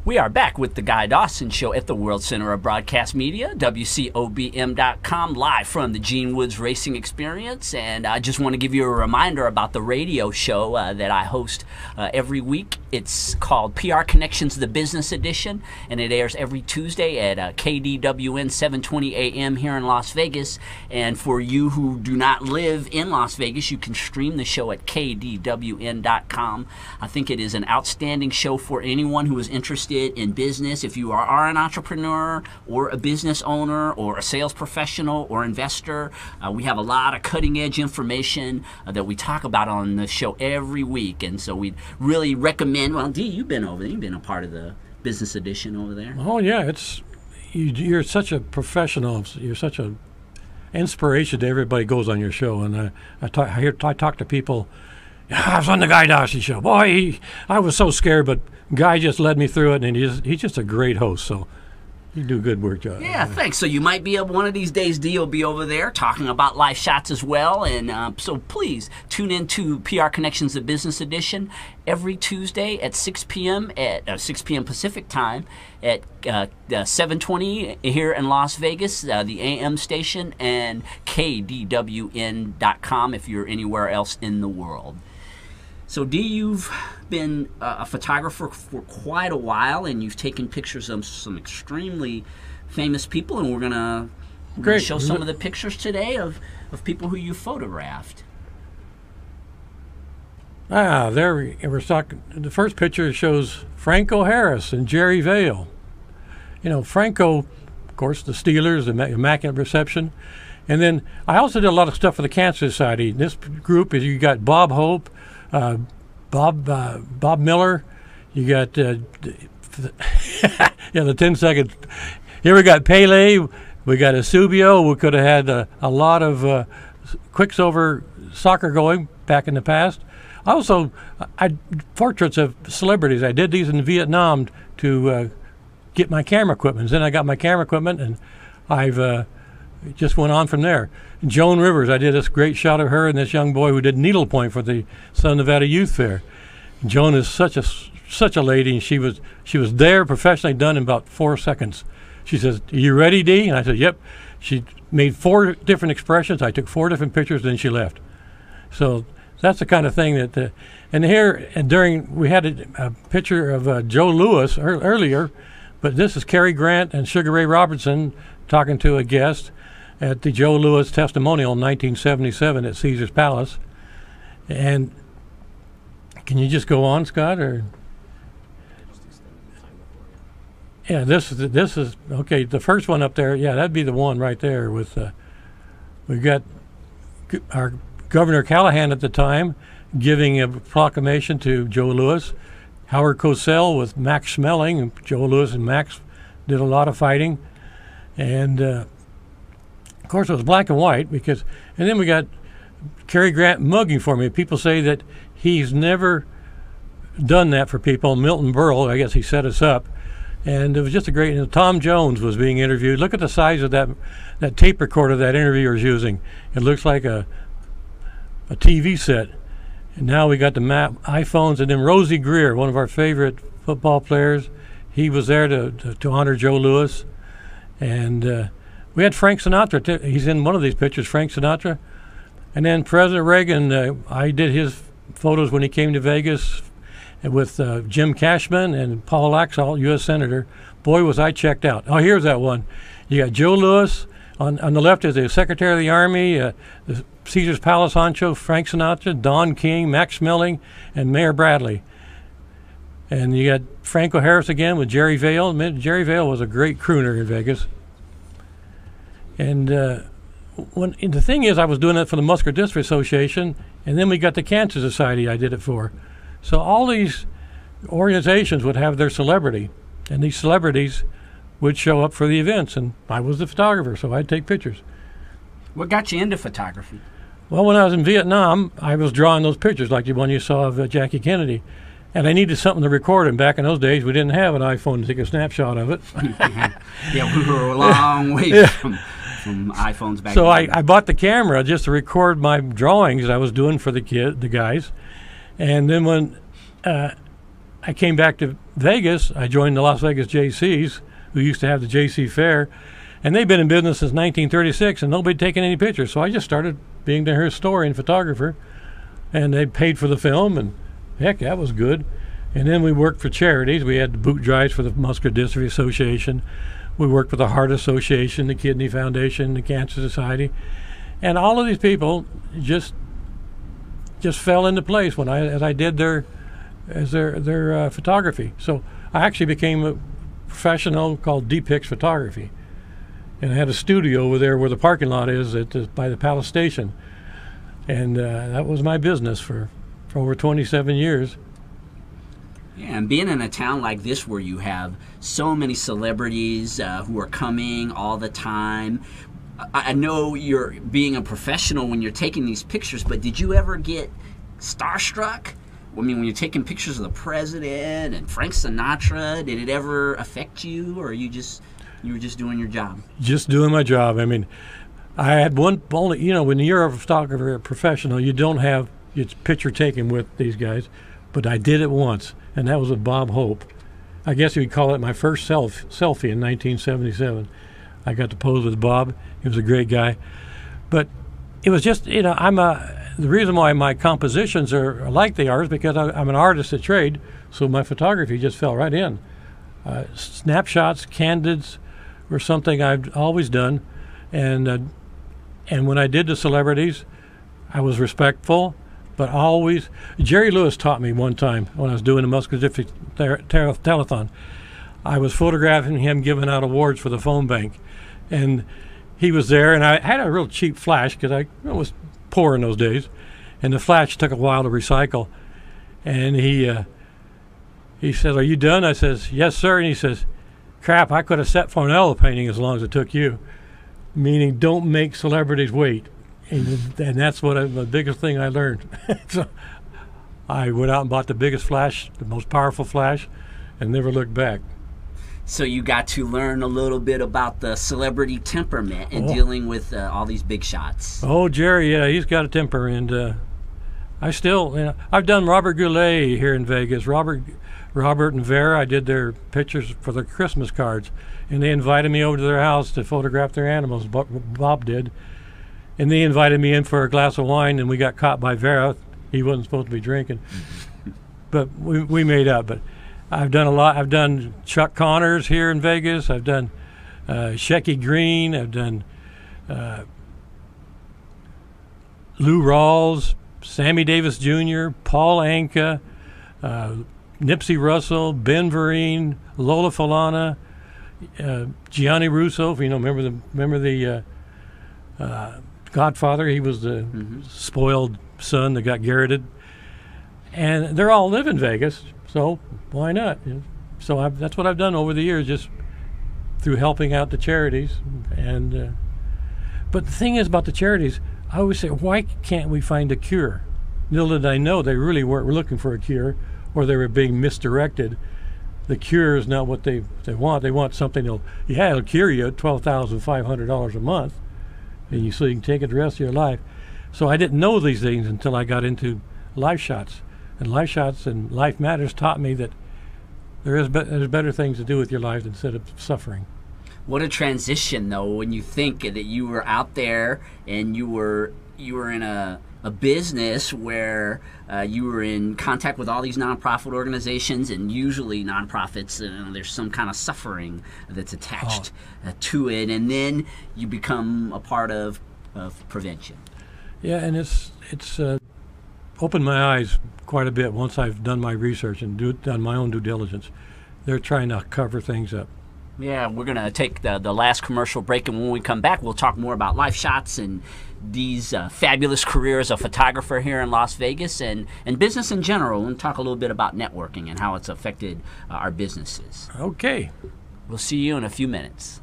We are back with the Guy Dawson Show at the World Center of Broadcast Media, WCOBM.com, live from the Gene Woods Racing Experience. And I just want to give you a reminder about the radio show that I host every week. It's called PR Connections, the Business Edition, and it airs every Tuesday at KDWN 720 AM here in Las Vegas. And for you who do not live in Las Vegas, you can stream the show at KDWN.com. I think it is an outstanding show for anyone who is interested in business. If you are an entrepreneur or a business owner or a sales professional or investor, we have a lot of cutting edge information that we talk about on the show every week. And so we really recommend, well, Dee, you've been over there. You've been a part of the business edition over there. Oh, yeah. You're such a professional. You're such an inspiration to everybody who goes on your show. And I talk to people. I was on the Guy Dawson Show. Boy, I was so scared, but Guy just led me through it, and he's just a great host. So you do good work, John. Yeah, thanks. So you might be able, one of these days, Dee will be over there talking about live shots as well. And so please tune in to PR Connections, the Business Edition, every Tuesday at 6 p.m. at 6 p.m. Pacific time at 720 here in Las Vegas, the AM station, and KDWN.com if you're anywhere else in the world. So, Dee, you've been a photographer for quite a while, and you've taken pictures of some extremely famous people, and we're going to show some of the pictures today of people who you photographed. There we're talking. The first picture shows Franco Harris and Jerry Vale. You know, Franco, of course, the Steelers, the Immaculate Reception. And then I also did a lot of stuff for the Cancer Society. This group is, you got Bob Hope, Bob Miller, you got the 10 seconds. Here we got Pele, we got Eusebio. We could have had a lot of Quicksilver soccer going back in the past. Also, I portraits of celebrities. I did these in Vietnam to get my camera equipment. Then I got my camera equipment, and I've just went on from there. Joan Rivers, I did this great shot of her and this young boy who did needlepoint for the Southern Nevada Youth Fair. Joan is such a lady, and she was there, professionally done in about 4 seconds. She says, "Are you ready, Dee?" And I said, "Yep." She made 4 different expressions. I took 4 different pictures, then she left. So that's the kind of thing that. And here, we had a picture of Joe Louis earlier, but this is Cary Grant and Sugar Ray Robertson talking to a guest at the Joe Louis testimonial in 1977 at Caesar's Palace. And can you just go on, Scott? Or yeah, this is okay. The first one up there, yeah, that'd be the one right there. With we've got our Governor Callahan at the time giving a proclamation to Joe Louis. Howard Cosell with Max Schmeling, and Joe Louis and Max did a lot of fighting. And of course, it was black and white and then we got Cary Grant mugging for me. People say that he's never done that for people. Milton Berle, I guess he set us up, and it was just a great. Tom Jones was being interviewed. Look at the size of that tape recorder that interviewer's using. It looks like a TV set. And now we got the iPhones, and then Rosie Greer, one of our favorite football players. He was there to honor Joe Louis. And we had Frank Sinatra, too. He's in one of these pictures, Frank Sinatra. And then President Reagan, I did his photos when he came to Vegas with Jim Cashman and Paul Laxalt, U.S. Senator. Boy, was I checked out. Oh, here's that one. You got Joe Louis. On the left is the Secretary of the Army, the Caesar's Palace honcho, Frank Sinatra, Don King, Max Schmeling, and Mayor Bradley. And you got Franco Harris again with Jerry Vale. Jerry Vale was a great crooner in Vegas. And the thing is, I was doing it for the Muscular Dystrophy Association, and then we got the Cancer Society I did it for. So all these organizations would have their celebrity, and these celebrities would show up for the events, and I was the photographer, so I'd take pictures. What got you into photography? Well, when I was in Vietnam, I was drawing those pictures like the one you saw of Jackie Kennedy. And I needed something to record, and back in those days, we didn't have an iPhone to take a snapshot of it. Yeah, we were a long way from iPhones back then. So I bought the camera just to record my drawings I was doing for the guys. And then when I came back to Vegas. I joined the Las Vegas JCs, who used to have the JC Fair, and they've been in business since 1936, and nobody taking any pictures. So I just started being their historian photographer, and they paid for the film, and heck, that was good. And then we worked for charities. We had the boot drives for the Muscular Dystrophy Association. We worked with the Heart Association, the Kidney Foundation, the Cancer Society, and all of these people just fell into place as I did their photography. So I actually became a professional called Depix Photography, and I had a studio over there where the parking lot is by the Palace Station, and that was my business for over 27 years. Yeah, and being in a town like this where you have so many celebrities who are coming all the time, I know you're being a professional when you're taking these pictures, but did you ever get starstruck? I mean, when you're taking pictures of the president and Frank Sinatra, did it ever affect you, or you were just doing your job? Just doing my job. I mean, I had only, when you're a photographer, a professional, you don't have your picture taken with these guys, but I did it once, and that was with Bob Hope. I guess you'd call it my first selfie in 1977. I got to pose with Bob. He was a great guy. But it was just, the reason why my compositions are like they are is because I'm an artist at trade, so my photography just fell right in. Snapshots, candids were something I've always done. And when I did the celebrities, I was respectful, but always. Jerry Lewis taught me one time when I was doing the Muscular Dystrophy telethon. I was photographing him giving out awards for the phone bank, and he was there, and I had a real cheap flash because I was poor in those days, and the flash took a while to recycle. And he said, "Are you done?" I says, "Yes, sir." And he says, "Crap, I could have set for an oil painting as long as it took you." Meaning, don't make celebrities wait. And that's the biggest thing I learned. So I went out and bought the biggest flash, the most powerful flash, and never looked back. So you got to learn a little bit about the celebrity temperament and dealing with all these big shots. Oh, Jerry, yeah, he's got a temper, and I've done Robert Goulet here in Vegas. Robert and Vera, I did their pictures for their Christmas cards, and they invited me over to their house to photograph their animals. Bob did, and they invited me in for a glass of wine, and we got caught by Vera. He wasn't supposed to be drinking, but we made up. But I've done a lot. I've done Chuck Connors here in Vegas. I've done Shecky Green. I've done Lou Rawls, Sammy Davis Jr., Paul Anka, Nipsey Russell, Ben Vereen, Lola Falana, Gianni Russo. Remember the Godfather. He was the spoiled son that got garroted, and they're all live in Vegas. So why not? So that's what I've done over the years, just through helping out the charities. And but the thing is about the charities, I always say, why can't we find a cure? Little did I know they really weren't looking for a cure, or they were being misdirected. The cure is not what they want. They want something it'll cure you at $12,500 a month, and so you can take it the rest of your life. So I didn't know these things until I got into life shots. And life shots and Life Matters taught me that there's better things to do with your life instead of suffering. What a transition, though, when you think that you were out there and you were in a business where you were in contact with all these nonprofit organizations, and usually nonprofits, there's some kind of suffering that's attached to it, and then you become a part of prevention. Yeah, and it's opened my eyes quite a bit once I've done my research and done my own due diligence. They're trying to cover things up. Yeah, we're going to take the last commercial break, and when we come back, we'll talk more about life shots and these fabulous careers of photographer here in Las Vegas and business in general, and talk a little bit about networking and how it's affected our businesses. Okay. We'll see you in a few minutes.